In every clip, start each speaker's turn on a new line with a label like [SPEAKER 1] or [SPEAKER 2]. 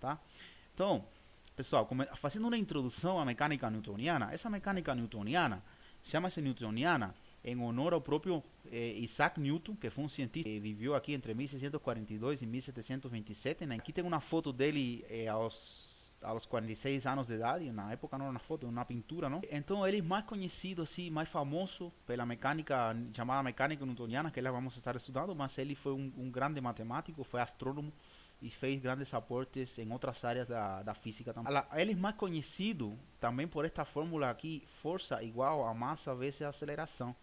[SPEAKER 1] tá? Então, pessoal, fazendo uma introdução à mecânica newtoniana, essa mecânica newtoniana chama-se newtoniana em honor ao próprio Isaac Newton, que foi um cientista que viveu aqui entre 1642 e 1727. Né? Aqui tem uma foto dele aos 46 anos de idade, na época não era uma foto, uma pintura, não? Então ele é mais conhecido, assim, mais famoso pela mecânica, chamada mecânica newtoniana, que vamos estar estudando, mas ele foi um grande matemático, foi astrônomo, e fez grandes aportes em outras áreas da física também. Ele é mais conhecido também por esta fórmula aqui, força igual a massa vezes a aceleração,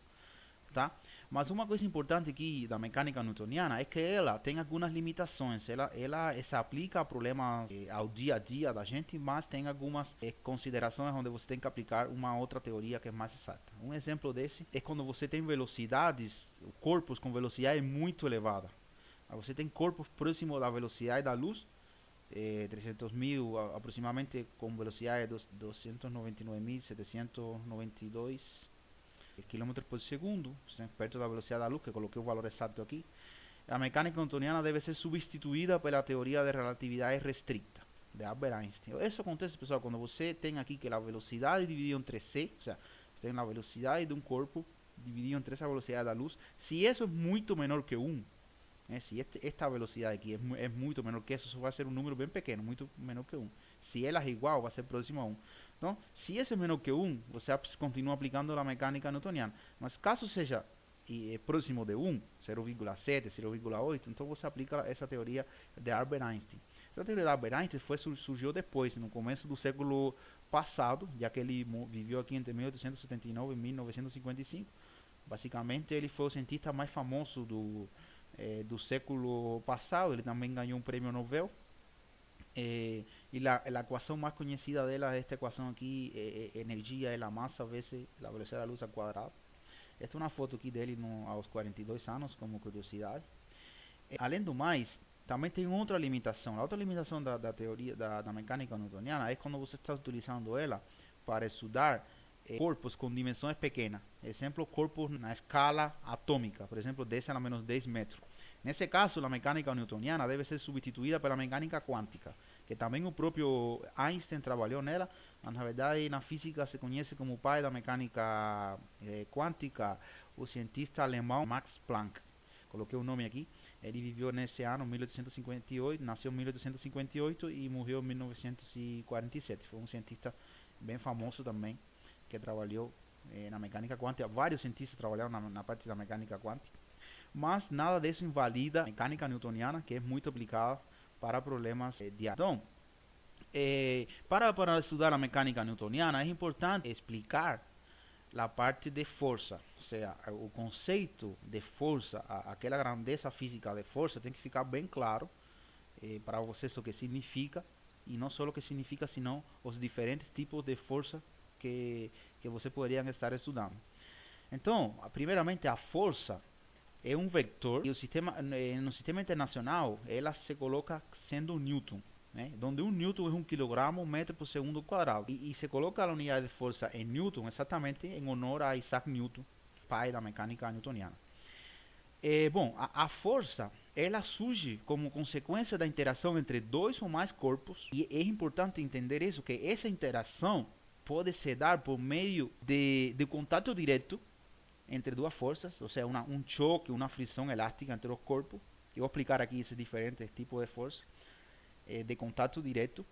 [SPEAKER 1] tá? Mas uma coisa importante aqui da mecânica newtoniana é que ela tem algumas limitações. Ela se aplica a problemas ao dia a dia da gente, mas tem algumas considerações onde você tem que aplicar uma outra teoria que é mais exata. Um exemplo desse é quando você tem velocidades, corpos com velocidade muito elevada. Você tem corpos próximos da velocidade da luz, 300 mil aproximadamente, com velocidade de 299.792 km por segundo, perto da velocidade da luz, que coloquei o valor exato aqui. A mecânica newtoniana deve ser substituída pela teoria de relatividade restrita de Albert Einstein. Isso acontece, pessoal, quando você tem aqui que a velocidade dividida entre c, ou seja, você tem a velocidade de um corpo dividido entre essa velocidade da luz. Se isso é muito menor que 1, se esta velocidade aqui é muito menor que isso vai ser um número bem pequeno, muito menor que 1. Se ela é igual, vai ser próximo a 1. Então, se esse é menor que 1, você continua aplicando a mecânica newtoniana. Mas caso seja próximo de 1, 0,7, 0,8, então você aplica essa teoria de Albert Einstein. Essa teoria de Albert Einstein surgiu depois, no começo do século passado, já que ele viveu aqui entre 1879 e 1955. Basicamente, ele foi o cientista mais famoso do século passado. Ele também ganhou um prêmio Nobel. E a equação mais conhecida dela é esta equação aqui, energia é a massa vezes a velocidade da luz ao quadrado. Esta é uma foto aqui dele aos 42 anos, como curiosidade. Além do mais, também tem outra limitação. A outra limitação da teoria da mecânica newtoniana é quando você está utilizando ela para estudar corpos com dimensões pequenas. Exemplo, corpos na escala atômica, por exemplo, 10 a menos 10 metros. Nesse caso, a mecânica newtoniana deve ser substituída pela mecânica quântica, que também o próprio Einstein trabalhou nela, mas na verdade na física se conhece como o pai da mecânica quântica, o cientista alemão Max Planck. Coloquei o nome aqui. Ele viveu nesse ano 1858, nasceu em 1858 e morreu em 1947. Foi um cientista bem famoso também, que trabalhou na mecânica quântica. Vários cientistas trabalharam na parte da mecânica quântica. Mas nada disso invalida a mecânica newtoniana, que é muito aplicada para problemas diários. Então, para estudar a mecânica newtoniana, é importante explicar a parte de força. Ou seja, o conceito de força, aquela grandeza física de força, tem que ficar bem claro para vocês o que significa, e não só o que significa, senão os diferentes tipos de força que você poderiam estar estudando. Então, primeiramente, a força é um vetor, e no sistema internacional ela se coloca sendo Newton, né? Onde um Newton é 1 kg metro por segundo quadrado, e se coloca a unidade de força em Newton exatamente em honor a Isaac Newton, pai da mecânica newtoniana. Bom, a força ela surge como consequência da interação entre dois ou mais corpos, e é importante entender isso, que essa interação pode se dar por meio de contato direto entre duas forças, ou seja, um choque, uma fricção elástica entre os corpos. Eu vou aplicar aqui esses diferentes tipos de força de contato direto,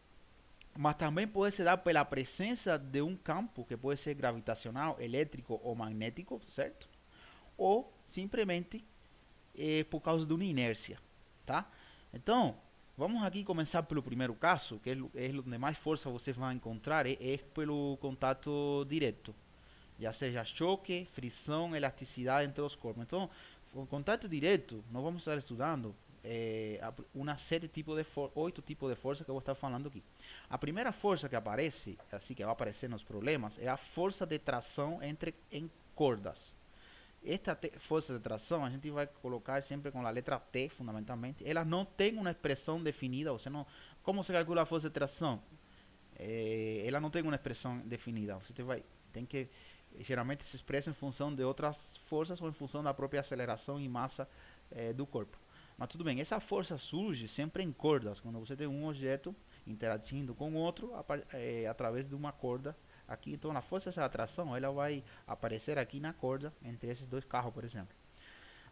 [SPEAKER 1] mas também pode se dar pela presença de um campo que pode ser gravitacional, elétrico ou magnético, certo? Ou simplesmente por causa de uma inércia, tá? Então, vamos aqui começar pelo primeiro caso, que é onde mais força você vai encontrar, é pelo contato direto. Já seja choque, fricção, elasticidade entre os corpos. Então, o contato direto, nós vamos estar estudando uma série de 8 tipos de força que eu vou estar falando aqui. A primeira força que aparece, assim que vai aparecer nos problemas, é a força de tração em cordas. Esta força de tração a gente vai colocar sempre com a letra T, fundamentalmente. Ela não tem uma expressão definida. Você não, como se calcula a força de tração? Ela não tem uma expressão definida. Você tem que geralmente se expressa em função de outras forças ou em função da própria aceleração e massa do corpo. Mas tudo bem, essa força surge sempre em cordas, quando você tem um objeto interagindo com outro através de uma corda aqui. Então a força dessa atração ela vai aparecer aqui na corda entre esses dois carros, por exemplo.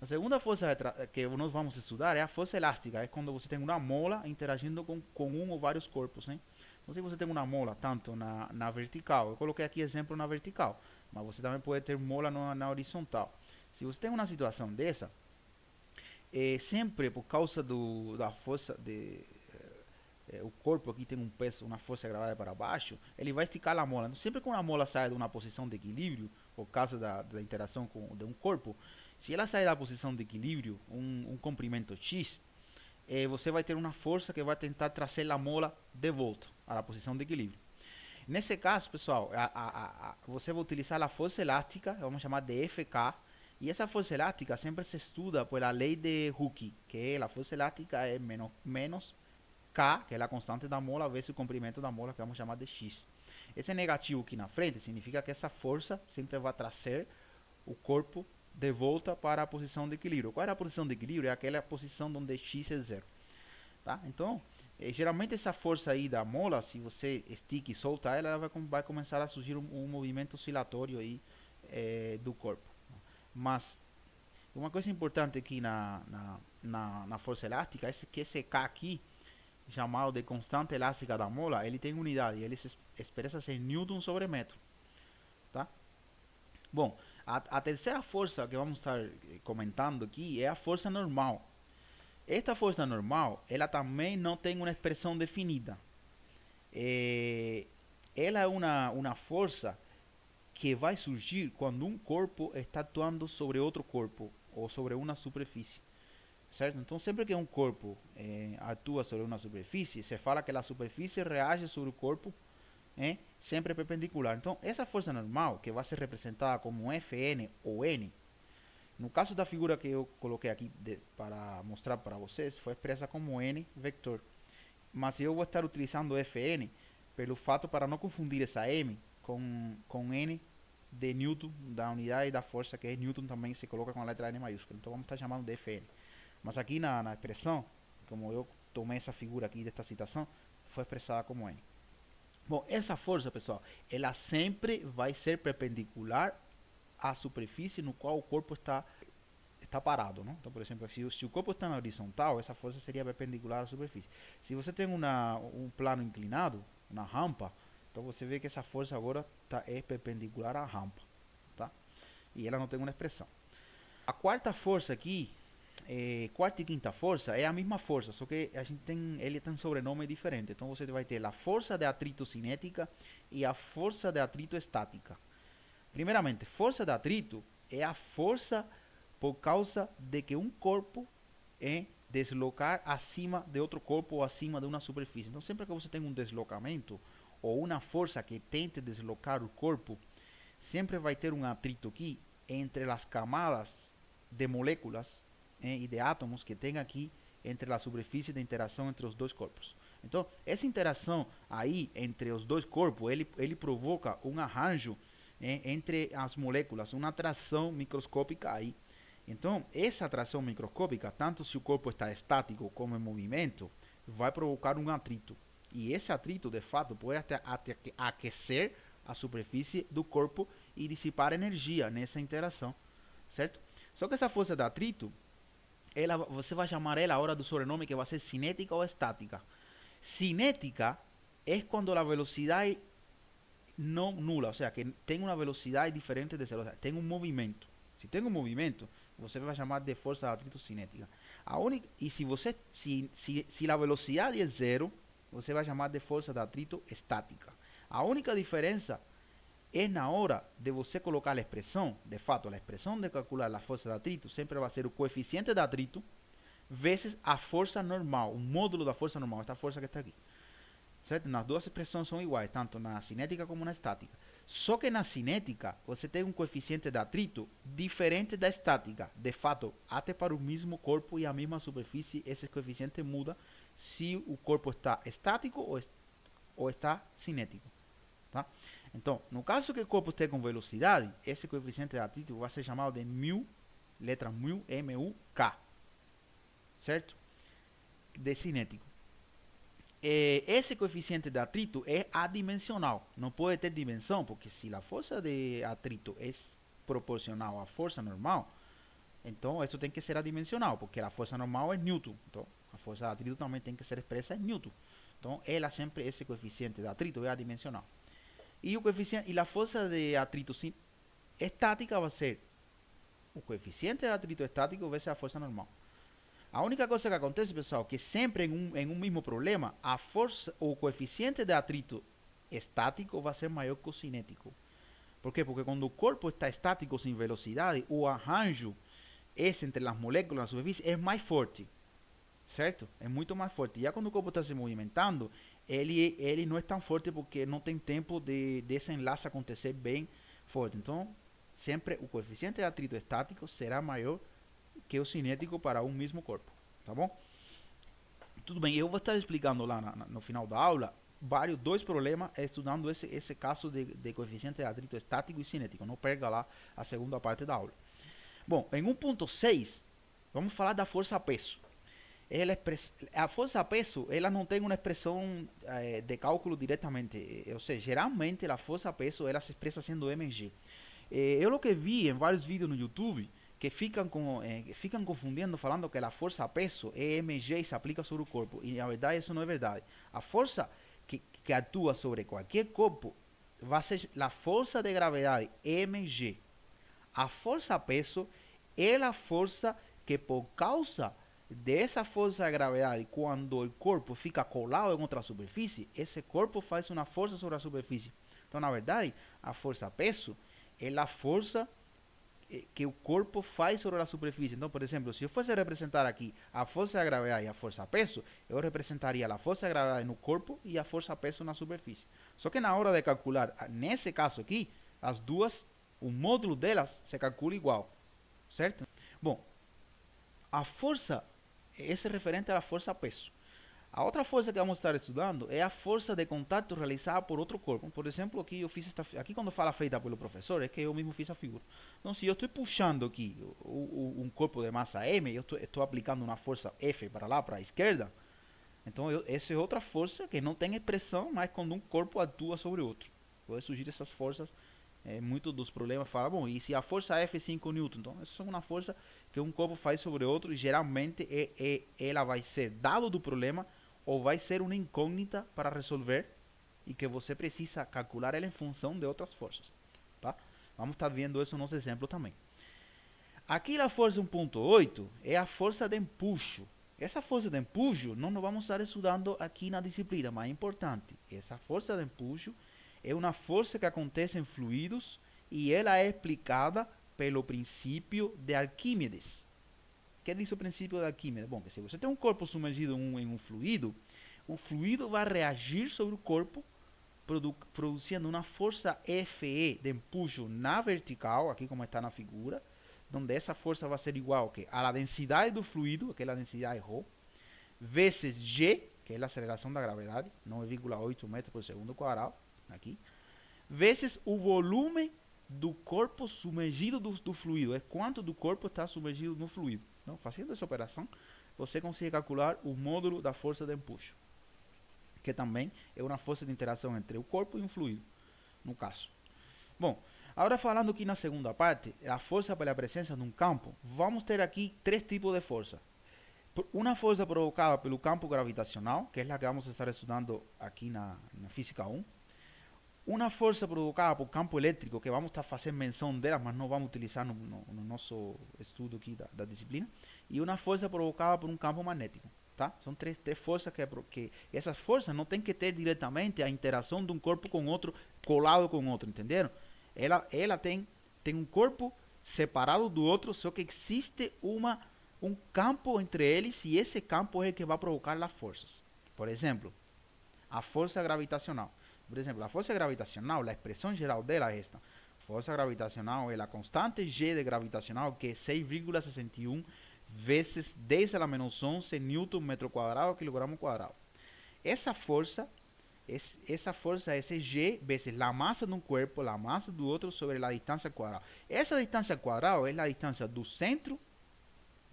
[SPEAKER 1] A segunda força que nós vamos estudar é a força elástica, é quando você tem uma mola interagindo com um ou vários corpos, né? Então se você tem uma mola tanto na vertical, eu coloquei aqui exemplo na vertical, mas você também pode ter mola na horizontal. Se você tem uma situação dessa, sempre por causa da força o corpo aqui tem um peso, uma força gravada para baixo, ele vai esticar a mola. Então, sempre que uma mola sai de uma posição de equilíbrio, por causa da interação de um corpo, se ela sai da posição de equilíbrio, um comprimento X, você vai ter uma força que vai tentar trazer a mola de volta à posição de equilíbrio. Nesse caso, pessoal, você vai utilizar a força elástica, vamos chamar de FK, e essa força elástica sempre se estuda pela lei de Hooke, que a força elástica é menos K, que é a constante da mola, vezes o comprimento da mola, que vamos chamar de X. Esse negativo aqui na frente significa que essa força sempre vai trazer o corpo de volta para a posição de equilíbrio. Qual é a posição de equilíbrio? É aquela posição onde X é zero. Tá? Então, geralmente essa força aí da mola, se você estica e solta ela, vai começar a surgir um movimento oscilatório aí do corpo. Mas uma coisa importante aqui na força elástica é que esse K aqui, chamado de constante elástica da mola, ele tem unidade, ele se expressa em Newton sobre metro. Tá? Bom, a terceira força que vamos estar comentando aqui é a força normal. Esta força normal, ela também não tem uma expressão definida. Ela é uma força que vai surgir quando um corpo está atuando sobre outro corpo ou sobre uma superfície, certo? Então sempre que um corpo atua sobre uma superfície, se fala que a superfície reage sobre o corpo sempre perpendicular. Então essa força normal, que vai ser representada como Fn ou N, no caso da figura que eu coloquei aqui para mostrar para vocês, foi expressa como N vector. Mas eu vou estar utilizando Fn pelo fato para não confundir essa M com N de Newton, da unidade da força, que é Newton também se coloca com a letra N maiúscula. Então vamos estar chamando de Fn. Mas aqui na expressão, como eu tomei essa figura aqui desta citação, foi expressada como N. Bom, essa força, pessoal, ela sempre vai ser perpendicular à superfície no qual o corpo está parado, não? Então, por exemplo, se o corpo está na horizontal, essa força seria perpendicular à superfície. Se você tem um plano inclinado, uma rampa, então você vê que essa força agora é perpendicular à rampa, tá? E ela não tem uma expressão. A quarta força aqui, quarta e quinta força, é a mesma força, só que ele tem sobrenome diferente. Então você vai ter a força de atrito cinética e a força de atrito estática. Primeiramente, força de atrito é a força por causa de que um corpo deslocar acima de outro corpo ou acima de uma superfície. Então sempre que você tem um deslocamento ou uma força que tente deslocar o corpo, sempre vai ter um atrito aqui entre as camadas de moléculas e de átomos que tem aqui entre a superfície de interação entre os dois corpos. Então essa interação aí entre os dois corpos, ele provoca um arranjo entre as moléculas, uma atração microscópica aí. Então, essa atração microscópica, tanto se o corpo está estático como em movimento, vai provocar um atrito. E esse atrito, de fato, pode até aquecer a superfície do corpo e dissipar energia nessa interação, certo? Só que essa força de atrito, você vai chamar ela agora do sobrenome que vai ser cinética ou estática. Cinética é quando a velocidade não nula, ou seja, que tem uma velocidade diferente de velocidade, tem um movimento. Se tem um movimento, você vai chamar de força de atrito cinética. E se a velocidade é zero, você vai chamar de força de atrito estática. A única diferença é na hora de você colocar a expressão. De fato, a expressão de calcular a força de atrito sempre vai ser o coeficiente de atrito vezes a força normal, o módulo da força normal, esta força que está aqui. Certo? Nas duas expressões são iguais, tanto na cinética como na estática. Só que na cinética, você tem um coeficiente de atrito diferente da estática. De fato, até para o mesmo corpo e a mesma superfície, esse coeficiente muda se o corpo está estático ou está cinético. Tá? Então, no caso que o corpo esteja com velocidade, esse coeficiente de atrito vai ser chamado de μ, letra μ, MUK. certo? De cinético. Esse coeficiente de atrito é adimensional, não pode ter dimensão, porque se a força de atrito é proporcional à força normal, então isso tem que ser adimensional, porque a força normal é Newton, então a força de atrito também tem que ser expressa em Newton. Então ela sempre, esse coeficiente de atrito é adimensional. E o coeficiente e a força de atrito estática vai ser o coeficiente de atrito estático vezes a força normal. A única coisa que acontece, pessoal, que sempre em um mesmo problema, a força, o coeficiente de atrito estático vai ser maior que o cinético. Por quê? Porque quando o corpo está estático sem velocidade, o arranjo esse entre as moléculas na superfície é mais forte, certo? É muito mais forte. Já quando o corpo está se movimentando, ele não é tão forte porque não tem tempo de esse enlace acontecer bem forte. Então, sempre o coeficiente de atrito estático será maior que o cinético para um mesmo corpo, tá bom? Tudo bem, eu vou estar explicando lá no final da aula dois problemas estudando esse caso de coeficiente de atrito estático e cinético. Não perca lá a segunda parte da aula. Bom, em 1.6, vamos falar da força-peso. A força-peso, ela não tem uma expressão de cálculo diretamente. Ou seja, geralmente a força-peso, ela se expressa sendo mg. Eu o que vi em vários vídeos no YouTube, que ficam confundindo, falando que a força-peso é mg e se aplica sobre o corpo. E na verdade isso não é verdade. A força que atua sobre qualquer corpo vai ser a força de gravidade, mg. A força-peso é a força que, por causa dessa força de gravidade, quando o corpo fica colado em outra superfície, esse corpo faz uma força sobre a superfície. Então, na verdade, a força-peso é a força que o corpo faz sobre a superfície. Então, por exemplo, se eu fosse representar aqui a força de gravidade e a força-peso, eu representaria a força de gravidade no corpo e a força-peso na superfície. Só que na hora de calcular, nesse caso aqui, as duas, o módulo delas se calcula igual, certo? Bom, a força, esse é referente à força-peso. A outra força que vamos estar estudando é a força de contato realizada por outro corpo. Por exemplo, aqui eu fiz aqui quando fala feita pelo professor, é que eu mesmo fiz a figura. Então, se eu estou puxando aqui um corpo de massa M, eu estou aplicando uma força F para lá, para a esquerda. Então, essa é outra força que não tem expressão, mas quando um corpo atua sobre outro. Pode surgir essas forças. Muitos dos problemas falam, bom, e se a força F é 5 N? Então, essa é uma força que um corpo faz sobre outro e geralmente ela vai ser dado do problema ou vai ser uma incógnita para resolver e que você precisa calcular ela em função de outras forças, tá? Vamos estar vendo isso nos exemplos também. Aqui a força 1.8 é a força de empuxo. Essa força de empuxo não nos vamos estar estudando aqui na disciplina, mas é importante. Essa força de empuxo é uma força que acontece em fluidos e ela é explicada pelo princípio de Arquímedes. O que diz o princípio de Arquímedes? Bom, que se você tem um corpo submergido em um fluido, o fluido vai reagir sobre o corpo, produzindo uma força Fe de empuxo na vertical, aqui como está na figura, onde essa força vai ser igual a densidade do fluido, aquela densidade ρ, vezes G, que é a aceleração da gravidade, 9,8 metros por segundo quadrado, aqui, vezes o volume do corpo submergido do fluido, é quanto do corpo está submergido no fluido. Então, fazendo essa operação, você consegue calcular o módulo da força de empuxo, que também é uma força de interação entre o corpo e um fluido, no caso. Bom, agora falando aqui na segunda parte, a força pela presença de um campo, vamos ter aqui três tipos de força. Uma força provocada pelo campo gravitacional, que é a que vamos estar estudando aqui na Física 1. Uma força provocada por campo elétrico, que vamos estar fazendo menção dela, mas não vamos utilizar no nosso estudo aqui da disciplina. E uma força provocada por um campo magnético. Tá? São três forças que essas forças não tem que ter diretamente a interação de um corpo com outro, colado com outro, entenderam? Ela tem um corpo separado do outro, só que existe um campo entre eles e esse campo é o que vai provocar as forças. Por exemplo, a força gravitacional. Por exemplo, a força gravitacional, a expressão geral dela é esta. Força gravitacional é a constante G de gravitacional, que é 6,61 vezes 10 a la menos 11 newton metro quadrado quilogramo quadrado. Essa força, esse G vezes a massa de um corpo, a massa do outro sobre a distância quadrada. Essa distância quadrada é a distância do centro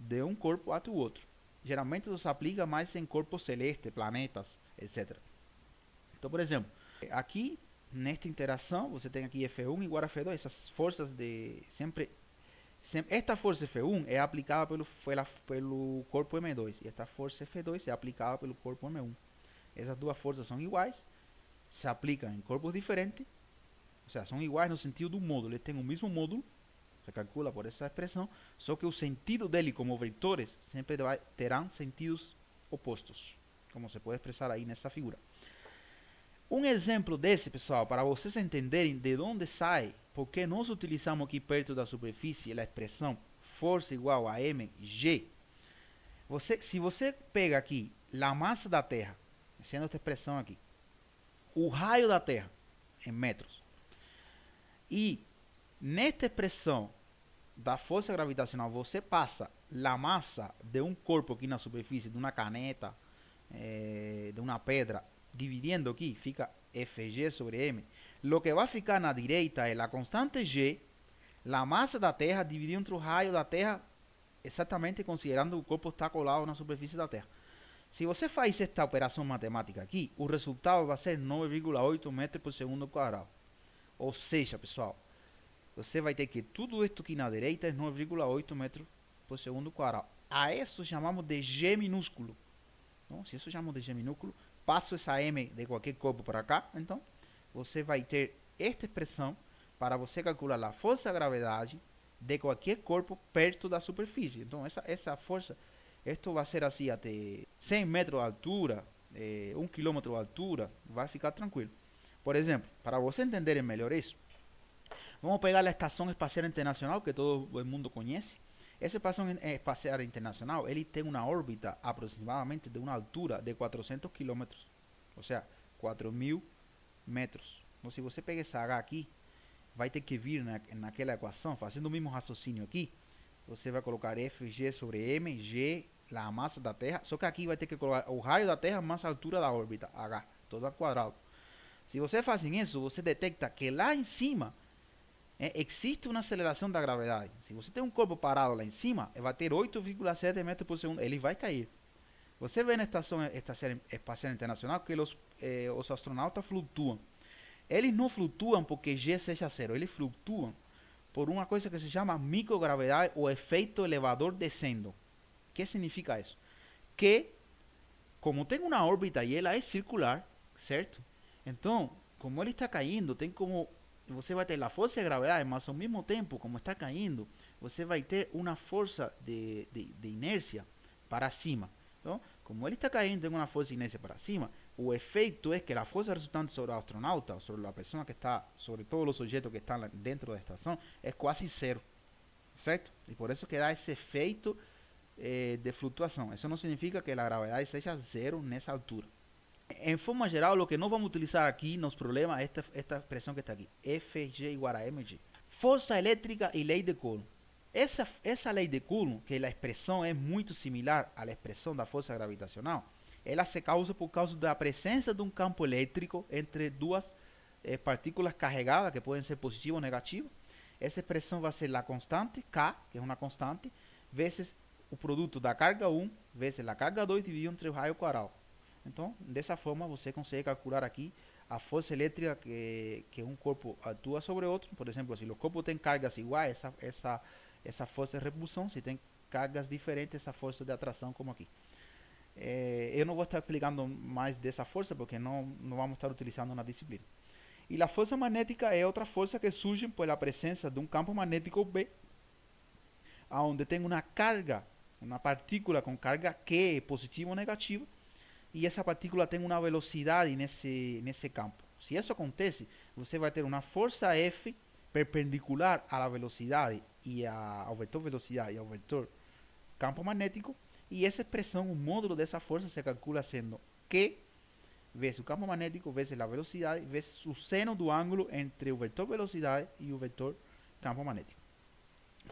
[SPEAKER 1] de um corpo até o outro. geralmente se aplica mais em corpos celestes, planetas, etc. Então, por exemplo, aqui nesta interação, você tem aqui F1 igual a F2, essas forças de esta força F1 é aplicada pelo corpo M2 e esta força F2 é aplicada pelo corpo M1. Essas duas forças são iguais, se aplicam em corpos diferentes, ou seja, são iguais no sentido do módulo, eles têm o mesmo módulo, se calcula por essa expressão, só que o sentido dele como vetores sempre terão sentidos opostos, como se pode expressar aí nessa figura. Um exemplo desse, pessoal, para vocês entenderem de onde sai, porque nós utilizamos aqui perto da superfície a expressão força igual a mg. Se você pega aqui a massa da Terra, sendo esta expressão aqui, o raio da Terra em metros, e nesta expressão da força gravitacional você passa a massa de um corpo aqui na superfície, de uma caneta, de uma pedra, dividindo aqui, fica Fg sobre m. Lo que vai ficar na direita é a constante g, a massa da Terra dividida entre o raio da Terra, exatamente considerando que o corpo está colado na superfície da Terra. Se você faz esta operação matemática aqui, o resultado vai ser 9,8 metros por segundo quadrado. Ou seja, pessoal, você vai ter que tudo isto aqui na direita é 9,8 metros por segundo quadrado. A isso chamamos de G minúsculo. Então, se isso chamamos de G minúsculo, passo essa M de qualquer corpo para cá, então você vai ter esta expressão para você calcular a força da gravidade de qualquer corpo perto da superfície. Então essa força, isto vai ser assim até 100 metros de altura, 1 quilômetro de altura, vai ficar tranquilo. Por exemplo, para você entenderem melhor isso, vamos pegar a Estação Espacial Internacional, que todo o mundo conhece. Essa Estação Espacial Internacional, ele tem uma órbita aproximadamente de uma altura de 400 quilômetros, ou seja, 4.000 metros. Então, se você pegar essa H aqui, vai ter que vir naquela equação, fazendo o mesmo raciocínio aqui, você vai colocar Fg sobre m, g, a massa da Terra, só que aqui vai ter que colocar o raio da Terra mais a altura da órbita, h, todo ao quadrado. Se você faz isso, você detecta que lá em cima existe uma aceleração da gravidade. Se você tem um corpo parado lá em cima, vai ter 8,7 metros por segundo, ele vai cair. Você vê na Estação Espacial Internacional que os astronautas flutuam. Eles não flutuam porque G seja zero, eles flutuam por uma coisa que se chama microgravidade ou efeito elevador descendo. O que significa isso? Que, como tem uma órbita e ela é circular, certo? Então, como ele está caindo, tem como você vai ter a força de gravidade, mas ao mesmo tempo, como está caindo, você vai ter uma força de inércia para cima. Então, como ele está caindo, tem uma força de inércia para cima, o efeito é que a força resultante sobre o astronauta, sobre a pessoa que está, sobre todos os objetos que estão dentro da estação, é quase zero, certo? E por isso que dá esse efeito de flutuação. Isso não significa que a gravidade seja zero nessa altura. Em forma geral, o que nós vamos utilizar aqui nos problemas é esta expressão que está aqui, Fg igual a mg. Força elétrica e lei de Coulomb. Essa lei de Coulomb, que a expressão é muito similar à expressão da força gravitacional, ela se causa por causa da presença de um campo elétrico entre duas partículas carregadas, que podem ser positivas ou negativas. Essa expressão vai ser a constante, K, que é uma constante, vezes o produto da carga 1 vezes a carga 2 dividido entre o raio quadrado. Então, dessa forma, você consegue calcular aqui a força elétrica que um corpo atua sobre outro. Por exemplo, se o corpo tem cargas iguais, essa força de repulsão. Se tem cargas diferentes, essa força de atração, como aqui. Eu não vou estar explicando mais dessa força, porque não vamos estar utilizando na disciplina. E a força magnética é outra força que surge pela presença de um campo magnético B, onde tem uma carga, uma partícula com carga Q, positiva ou negativa, e essa partícula tem uma velocidade nesse campo. Se isso acontece, você vai ter uma força F perpendicular à velocidade e ao vetor velocidade e ao vetor campo magnético, e essa expressão, o módulo dessa força se calcula sendo Q vezes o campo magnético vezes a velocidade vezes o seno do ângulo entre o vetor velocidade e o vetor campo magnético.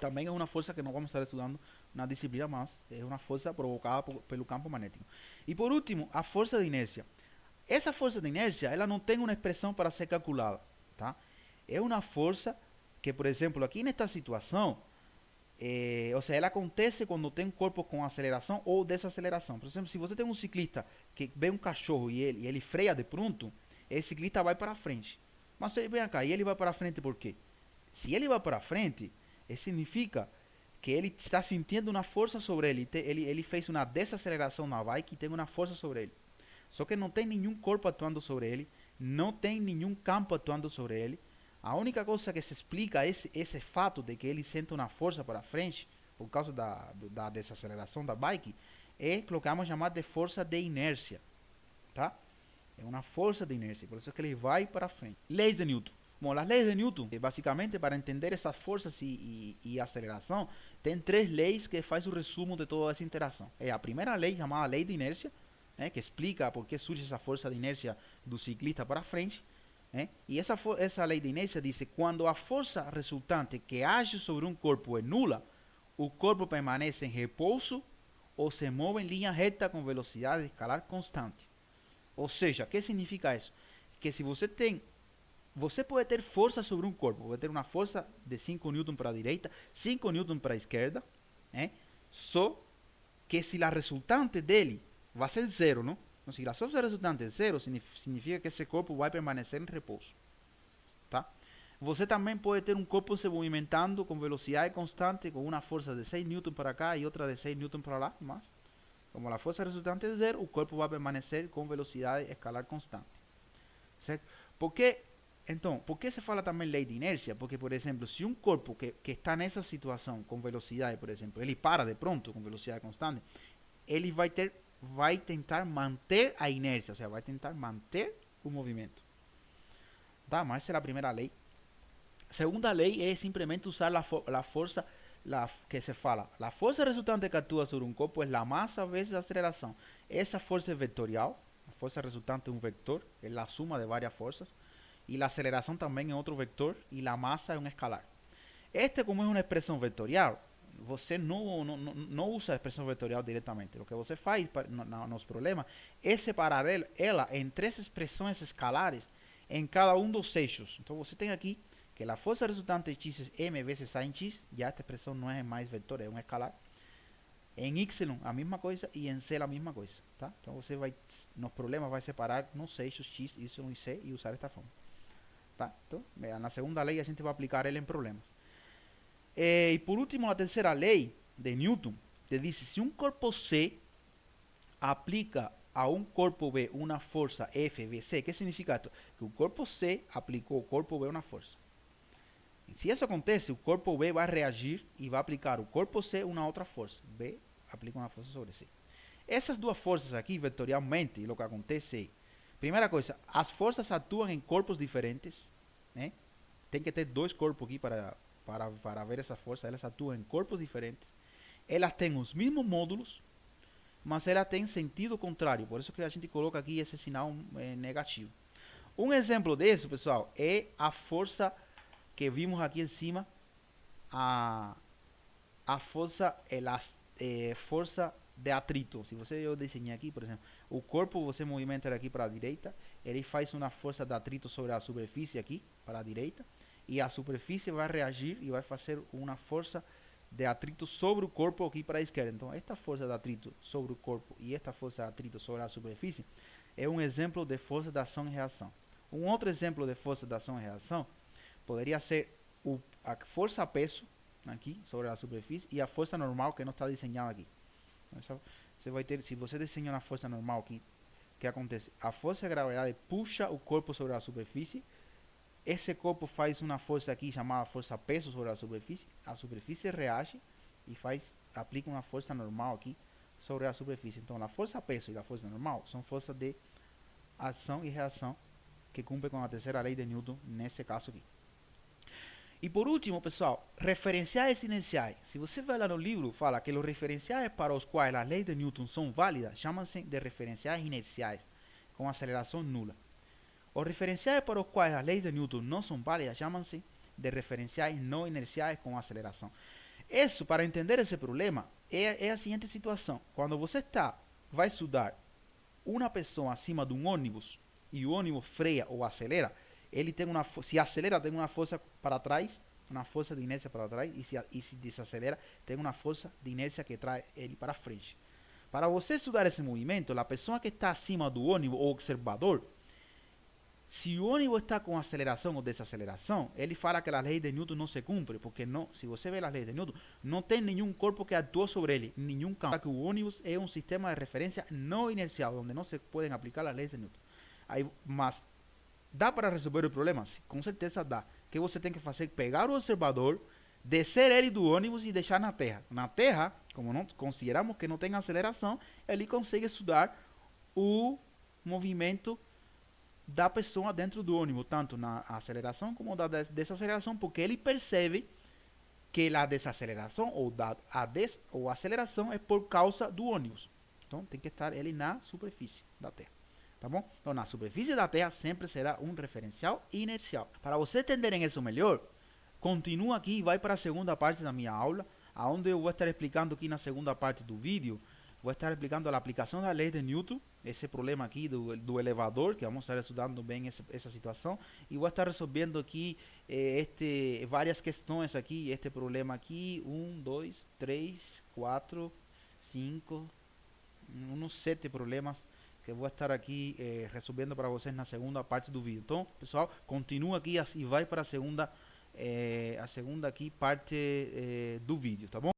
[SPEAKER 1] Também é uma força que não vamos estar estudando na disciplina, mas é uma força provocada pelo campo magnético. E por último, a força de inércia. Essa força de inércia, ela não tem uma expressão para ser calculada, tá? É uma força que, por exemplo, aqui nesta situação, ou seja, ela acontece quando tem um corpo com aceleração ou desaceleração. Por exemplo, se você tem um ciclista que vê um cachorro e ele freia de pronto, esse ciclista vai para frente. Mas vem cá, e ele vai para frente por quê? Se ele vai para frente, isso significa que ele está sentindo uma força sobre ele. Ele fez uma desaceleração na bike e tem uma força sobre ele. Só que não tem nenhum corpo atuando sobre ele, não tem nenhum campo atuando sobre ele. A única coisa que se explica esse fato de que ele sente uma força para frente, por causa da desaceleração da bike, é o que vamos chamar de força de inércia. Tá? É uma força de inércia, por isso que ele vai para frente. Leis de Newton. Bom, as leis de Newton, basicamente, para entender essas forças e aceleração, tem 3 leis que faz o resumo de toda essa interação. É a primeira lei, chamada lei de inércia, que explica por que surge essa força de inércia do ciclista para frente. E essa lei de inércia diz que quando a força resultante que age sobre um corpo é nula, o corpo permanece em repouso ou se move em linha reta com velocidade escalar constante. Ou seja, o que significa isso? Que se você pode ter força sobre um corpo, pode ter uma força de 5 Newton para a direita, 5 Newton para a esquerda, só que se a resultante dele vai ser zero, não? Então, se a força resultante é zero, significa que esse corpo vai permanecer em repouso. Tá? Você também pode ter um corpo se movimentando com velocidade constante, com uma força de 6 Newton para cá e outra de 6 Newton para lá, mas como a força resultante é zero, o corpo vai permanecer com velocidade escalar constante. Certo? Por que se fala também lei de inércia? Porque, por exemplo, se um corpo que está nessa situação com velocidade, por exemplo, ele para de pronto com velocidade constante, ele vai tentar manter a inércia, ou seja, vai tentar manter o movimento. Tá? Mas essa é a primeira lei. A segunda lei é simplesmente usar a força que se fala. A força resultante que atua sobre um corpo é a massa vezes a aceleração. Essa força é vetorial. A força resultante é um vector, é a suma de várias forças. E a aceleração também é outro vector. E a massa é um escalar. Como é uma expressão vetorial, você não usa a expressão vetorial diretamente. O que você faz nos problemas é separar ela em 3 expressões escalares em cada um dos eixos. Então você tem aqui que a força resultante de x é m vezes sin x, já esta expressão não é mais vetor, é um escalar. Em y a mesma coisa e em c a mesma coisa. Tá? Então você vai, nos problemas, vai separar nos eixos x, y e c e usar esta forma. Tá? Então, na segunda lei a gente vai aplicar ela em problemas. E por último, a terceira lei de Newton, que diz que se um corpo C aplica a um corpo B uma força FBC, que significa isso? Que o corpo C aplicou ao corpo B uma força. E se isso acontece, o corpo B vai reagir e vai aplicar ao corpo C uma outra força. B aplica uma força sobre C. Essas duas forças aqui, vetorialmente, o que acontece é, primeira coisa, as forças atuam em corpos diferentes. Tem que ter 2 corpos aqui para ver essa força. Elas atuam em corpos diferentes. Elas têm os mesmos módulos, mas ela tem sentido contrário. Por isso que a gente coloca aqui esse sinal negativo. Um exemplo disso, pessoal, é a força que vimos aqui em cima, a força força de atrito. Se eu desenhar aqui, por exemplo, o corpo você movimenta ele aqui para a direita, ele faz uma força de atrito sobre a superfície aqui para a direita, e a superfície vai reagir e vai fazer uma força de atrito sobre o corpo aqui para a esquerda. Então, esta força de atrito sobre o corpo e esta força de atrito sobre a superfície é um exemplo de força de ação e reação. Um outro exemplo de força de ação e reação poderia ser a força-peso aqui sobre a superfície e a força normal que não está desenhada aqui. Então, você vai ter, se você desenha uma força normal aqui, o que acontece? A força de gravidade puxa o corpo sobre a superfície. Esse corpo faz uma força aqui chamada força-peso sobre a superfície reage e aplica uma força normal aqui sobre a superfície. Então, a força-peso e a força normal são forças de ação e reação que cumprem com a terceira lei de Newton nesse caso aqui. E por último, pessoal, referenciais inerciais. Se você vai lá no livro, fala que os referenciais para os quais as leis de Newton são válidas chamam-se de referenciais inerciais, com aceleração nula. Os referenciais para os quais as leis de Newton não são válidas chamam-se de referenciais não inerciais com aceleração. Isso, para entender esse problema, é a seguinte situação. Quando você vai estudar uma pessoa acima de um ônibus e o ônibus freia ou acelera, ele tem se acelera, tem uma força para trás, uma força de inércia para trás, e se desacelera, tem uma força de inércia que traz ele para frente. Para você estudar esse movimento, a pessoa que está acima do ônibus, ou observador, se o ônibus está com aceleração ou desaceleração, ele fala que a lei de Newton não se cumpre, porque não, se você vê a lei de Newton, não tem nenhum corpo que atua sobre ele, nenhum campo. Que o ônibus é um sistema de referência não inercial, onde não se podem aplicar as leis de Newton. Aí, mas dá para resolver o problema? Com certeza dá. O que você tem que fazer é pegar o observador, descer ele do ônibus e deixar na Terra. Na Terra, como não consideramos que não tem aceleração, ele consegue estudar o movimento da pessoa dentro do ônibus, tanto na aceleração como na desaceleração, porque ele percebe que a desaceleração ou aceleração é por causa do ônibus. Então tem que estar ele na superfície da Terra. Tá bom? Então na superfície da Terra sempre será um referencial inercial. Para vocês entenderem isso melhor, continua aqui e vai para a segunda parte da minha aula, onde eu vou estar explicando aqui na segunda parte do vídeo. Vou estar explicando a aplicação da lei de Newton, esse problema aqui do elevador, que vamos estar estudando bem essa situação, e vou estar resolvendo aqui várias questões aqui, este problema aqui, 1, 2, 3, 4, 5, uns 7 problemas que eu vou estar aqui resolvendo para vocês na segunda parte do vídeo. Então, pessoal, continua aqui e vai para a segunda aqui parte do vídeo, tá bom?